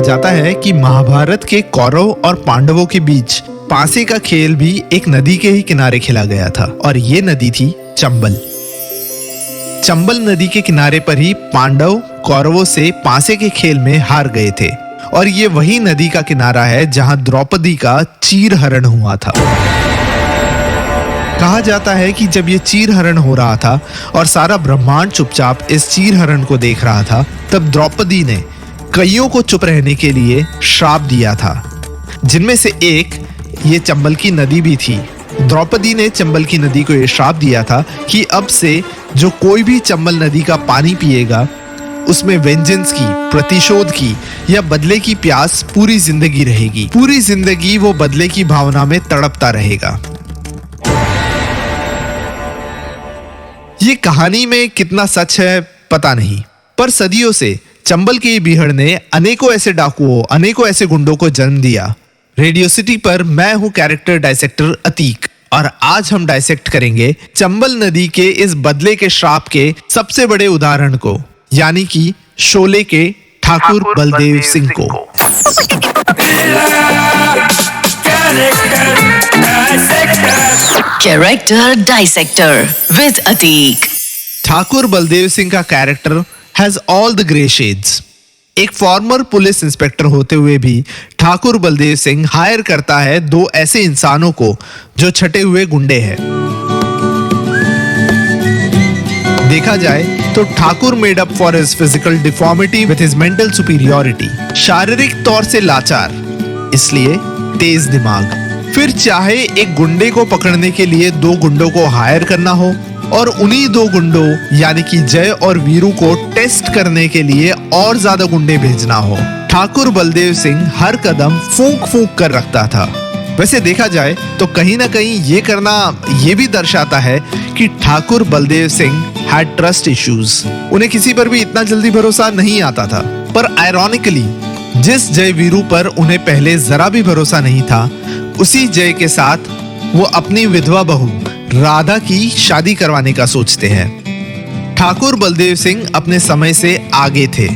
जाता है कि महाभारत के कौरव और पांडवों के बीच पासे का खेल भी एक नदी के ही किनारे खेला गया था और ये नदी थी चंबल। चंबल नदी के किनारे पर ही पांडव कौरवों से पासे के खेल में हार गए थे और ये वही नदी का किनारा है जहां द्रौपदी का चीरहरण हुआ था। कहा जाता है कि जब ये चीरहरण हो रहा था और सारा ब्रह्मांड चुपचाप इस चीरहरण को देख रहा था, तब द्रौपदी ने कईयों को चुप रहने के लिए श्राप दिया था, जिनमें से एक ये चंबल की नदी भी थी। द्रौपदी ने चंबल की नदी को ये श्राप दिया था कि अब से जो कोई भी चंबल नदी का पानी पिएगा उसमें वेंजेंस की, प्रतिशोध की या बदले की प्यास पूरी जिंदगी रहेगी। पूरी जिंदगी वो बदले की भावना में तड़पता रहेगा। ये कहानी में कितना सच है पता नहीं, पर सदियों से चंबल के बीहड़ ने अनेकों ऐसे डाकुओं, अनेकों ऐसे गुंडों को जन्म दिया। रेडियो सिटी पर मैं हूं कैरेक्टर डायसेक्टर अतीक और आज हम डायसेक्ट करेंगे चंबल नदी के इस बदले के श्राप के सबसे बड़े उदाहरण को, यानी कि शोले के ठाकुर बलदेव सिंह को। Character dissector with Atiq. Thakur Baldev Singh का character has all the grey shades. एक फॉर्मर पुलिस इंस्पेक्टर होते हुए भी ठाकुर बलदेव सिंह हायर करता है दो ऐसे इंसानों को जो छटे हुए गुंडे हैं। देखा जाए तो Thakur made up for his physical deformity with his mental superiority. शारीरिक तौर से लाचार, इसलिए तेज दिमाग। फिर चाहे एक गुंडे को पकड़ने के लिए दो गुंडों को हायर करना हो और उन्हीं दो गुंडों यानी कि जय और वीरू को टेस्ट करने के लिए और ज्यादा गुंडे भेजना हो, ठाकुर बलदेव सिंह हर कदम फूंक फूंक कर रखता था। वैसे देखा जाए तो कहीं ना कहीं ये करना ये भी दर्शाता है कि Thakur Baldev Singh had trust issues. उन्हें किसी पर भी इतना जल्दी भरोसा नहीं आता था। पर आयरॉनिकली जिस जय वीरू पर उन्हें पहले जरा भी भरोसा नहीं था, उसी जय के साथ वो अपनी विधवा बहू राधा की शादी करवाने का सोचते हैं। ठाकुर बलदेव सिंह अपने समय से आगे थे।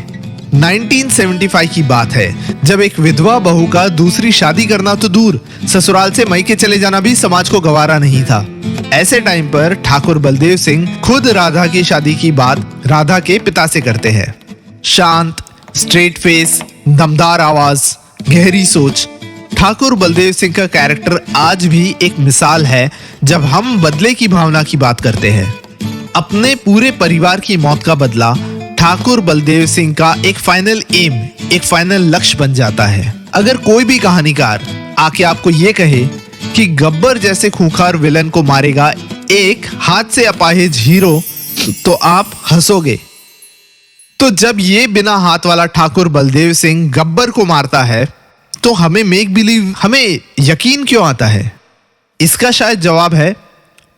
1975 की बात है, जब एक विधवा बहू का दूसरी शादी करना तो दूर, ससुराल से मायके चले जाना भी समाज को गवारा नहीं था। ऐसे टाइम पर ठाकुर बलदेव सिंह खुद राधा की शादी की बात राधा के पिता से करते हैं। शांत, स्ट्रेट फेस, दमदार आवाज, गहरी सोच। ठाकुर बलदेव सिंह का कैरेक्टर आज भी एक मिसाल है जब हम बदले की भावना की बात करते हैं। अपने पूरे परिवार की मौत का बदला ठाकुर बलदेव सिंह का एक फाइनल एम, एक फाइनल लक्ष्य बन जाता है। अगर कोई भी कहानीकार आके आपको ये कहे कि गब्बर जैसे खूंखार विलन को मारेगा एक हाथ से अपाहिज हीरो, तो आप हंसोगे। तो जब ये बिना हाथ वाला ठाकुर बलदेव सिंह गब्बर को मारता है तो हमें मेक बिलीव, हमें यकीन क्यों आता है? इसका शायद जवाब है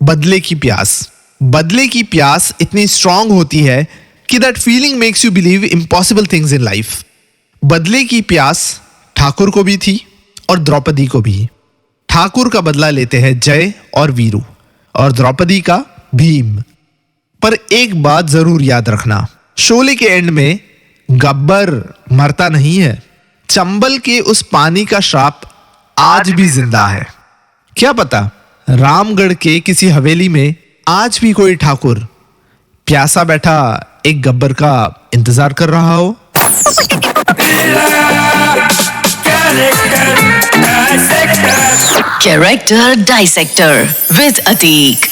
बदले की प्यास। बदले की प्यास इतनी स्ट्रांग होती है कि that feeling makes you believe impossible things in life. बदले की प्यास ठाकुर को भी थी और द्रौपदी को भी। ठाकुर का बदला लेते हैं जय और वीरू और द्रौपदी का भीम। पर एक बात जरूर याद रखना, शोले के एंड में गब्बर मरता नहीं है। चंबल के उस पानी का श्राप आज भी जिंदा है। क्या पता रामगढ़ के किसी हवेली में आज भी कोई ठाकुर प्यासा बैठा एक गब्बर का इंतजार कर रहा हो। Character dissector with Atiq.